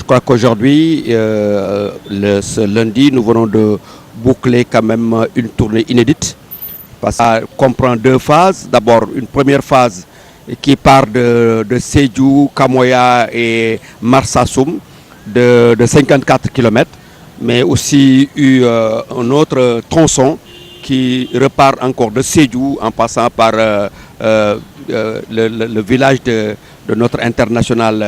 Je crois qu'aujourd'hui, ce lundi, nous venons de boucler quand même une tournée inédite. Parce que ça comprend deux phases. D'abord, une première phase qui part de Sédhiou, Kamoya et Marsassoum de 54 km. Mais aussi eu un autre tronçon qui repart encore de Sédhiou en passant par le village de notre international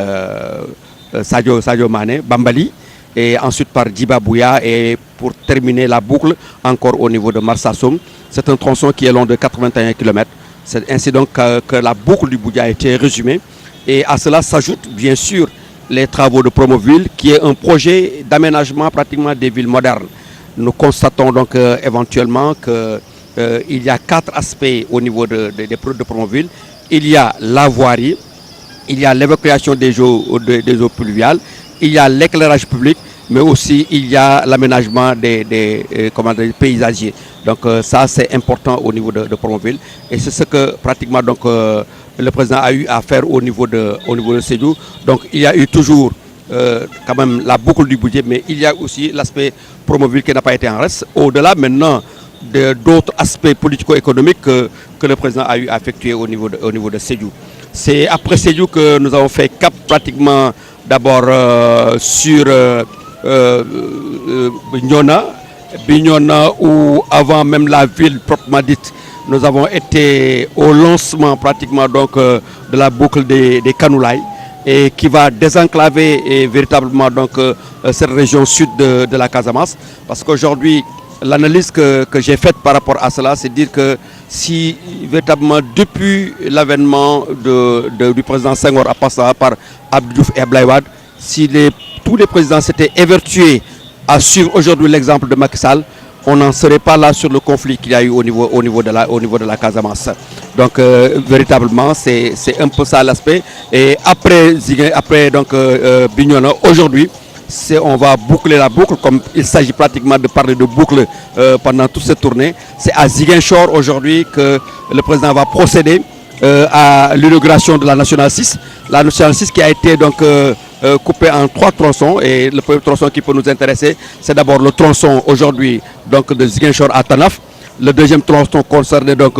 Sadio Mané, Bambali, et ensuite par Djibabouya et pour terminer la boucle encore au niveau de Marsassoum. C'est un tronçon qui est long de 81 km. C'est ainsi donc que la boucle du Boudia a été résumée. Et à cela s'ajoutent bien sûr les travaux de Promoville, qui est un projet d'aménagement pratiquement des villes modernes. Nous constatons donc éventuellement qu'il y a quatre aspects au niveau des projets de Promoville. Il y a la voirie, il y a l'évacuation des eaux pluviales, il y a l'éclairage public, mais aussi il y a l'aménagement des paysagers. Donc ça c'est important au niveau de Promoville et c'est ce que pratiquement donc, le président a eu à faire au niveau de Sédhiou. Donc il y a eu toujours quand même la boucle du budget, mais il y a aussi l'aspect Promoville qui n'a pas été en reste. Au-delà maintenant d'autres aspects politico-économiques que le président a eu à effectuer au niveau de Sédhiou. C'est après Sédhiou que nous avons fait cap pratiquement d'abord sur Bignona où avant même la ville proprement dite, nous avons été au lancement pratiquement donc de la boucle des Kanoulaï et qui va désenclaver véritablement donc cette région sud de la Casamance. Parce qu'aujourd'hui, l'analyse que j'ai faite par rapport à cela, c'est de dire que si véritablement depuis l'avènement du président Senghor à passant par Abdou Diouf et Abdoulaye Wade, si tous les présidents s'étaient évertués à suivre aujourd'hui l'exemple de Macky Sall, on n'en serait pas là sur le conflit qu'il y a eu au niveau de la Casamance. Donc véritablement c'est un peu ça l'aspect. Et après donc Bignona, aujourd'hui, on va boucler la boucle, comme il s'agit pratiquement de parler de boucle pendant toute cette tournée. C'est à Ziguinchor aujourd'hui que le président va procéder à l'inauguration de la Nationale 6. La Nationale 6 qui a été donc coupée en 3 tronçons, et le premier tronçon qui peut nous intéresser, c'est d'abord le tronçon aujourd'hui donc de Ziguinchor à Tanaf. Le deuxième tronçon concerne donc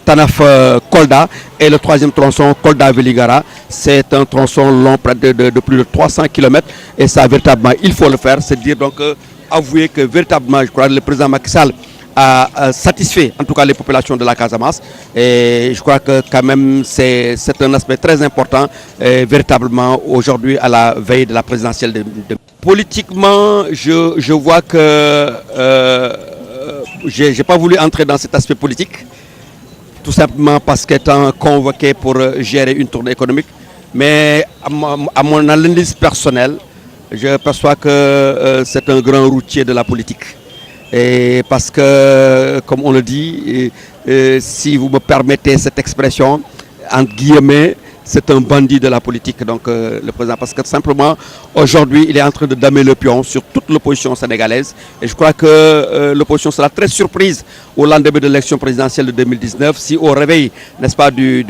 Tanaf-Kolda et le troisième tronçon Kolda-Veligara. C'est un tronçon long de plus de 300 km et ça véritablement il faut le faire. C'est dire donc avouer que véritablement je crois que le président Macky Sall a satisfait en tout cas les populations de la Casamance et je crois que quand même c'est un aspect très important véritablement aujourd'hui à la veille de la présidentielle de... Politiquement je vois que je n'ai pas voulu entrer dans cet aspect politique, tout simplement parce qu'étant convoqué pour gérer une tournée économique. Mais à mon analyse personnelle, je perçois que c'est un grand routier de la politique. Et parce que, comme on le dit, si vous me permettez cette expression, entre guillemets, c'est un bandit de la politique, donc le président, parce que simplement, aujourd'hui, il est en train de damer le pion sur toute l'opposition sénégalaise. Et je crois que l'opposition sera très surprise au lendemain de l'élection présidentielle de 2019, si au réveil, n'est-ce pas, du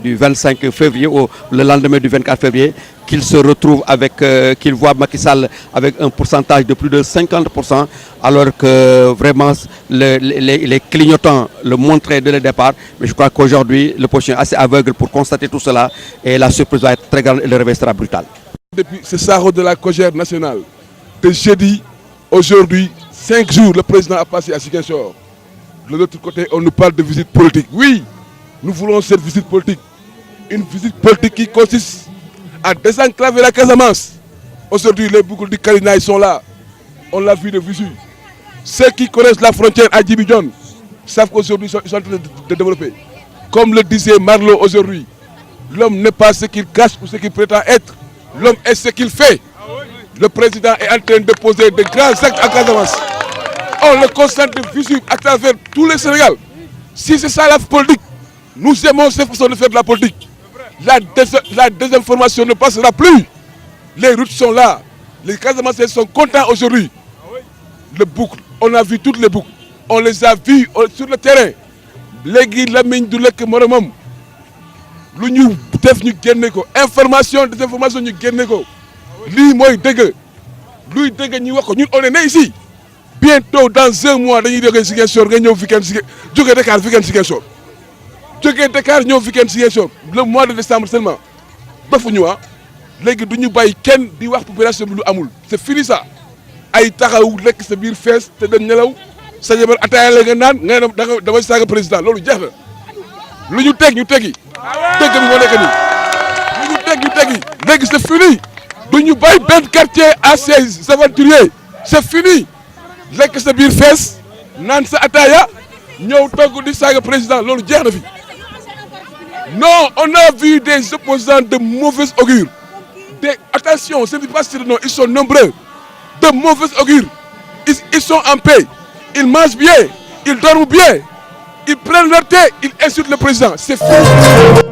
25 février, ou le lendemain du 24 février, qu'il se retrouve avec, qu'il voit Macky Sall avec un pourcentage de plus de 50%, alors que vraiment les clignotants le montraient dès le départ. Mais je crois qu'aujourd'hui, l'opposition est assez aveugle pour constater tout cela et la surprise va être très grande et le réveil sera brutal. Depuis ce Sahara de la Cogère nationale, de jeudi, aujourd'hui, 5 jours, le président a passé à Ziguinchor. De l'autre côté, on nous parle de visite politique. Oui, nous voulons cette visite politique. Une visite politique qui consiste à désenclaver la Casamance. Aujourd'hui, les boucles du Karinaï sont là. On l'a vu de visu. Ceux qui connaissent la frontière à Djibidjon savent qu'aujourd'hui, ils sont en train de développer. Comme le disait Marlowe aujourd'hui, l'homme n'est pas ce qu'il cache ou ce qu'il prétend être. L'homme est ce qu'il fait. Le président est en train de poser de grands actes à Casamance. On le constate de visu à travers tout le Sénégal. Si c'est ça la politique, nous aimons cette façon de faire de la politique. La désinformation ne passera plus. Les routes sont là. Les Casamancés sont contents aujourd'hui. Les boucles, on a vu toutes les boucles. On les a vues sur le terrain. Légui Lamine du lek moromam. Lu ñu def ñu génné ko information désinformation ñu génné ko lii mooy dëgg luy dëgg ñi wax ko ñun on est né ici bientôt dans 1 mois dañuy jógee Ziguinchor nga ñëw weekend jógee Dakar weekend Ziguinchor jógee Dakar ñëw weekend Ziguinchor le mois de décembre seulement defuñu léegi du ñu bàyyi kenn di wax population bi lu amul c'est fini ça ay taxaw lekk sa biir fees te dem nelaw sa jabar ataaya la nga naan nga ne damay saaga président loolu jeex na lu ñu teg ñu tegi dëgg bi moo nekk nii lu ñu teg ñu tegi léegi c'est fini du ñu bàyyi benn quartier à ces aventuriers c'est fini lekk sa biir fees naan sa ataaya ñëw togg di saaga président loolu jeex na fi non on a vu des opposants de mauvaise augure attention ce n'est pas sur le nom ils sont nombreux de mauvaise augure ils sont en paix ils mangent bien ils dorment bien ils prennent leur thé ils insultent le président c'est fini.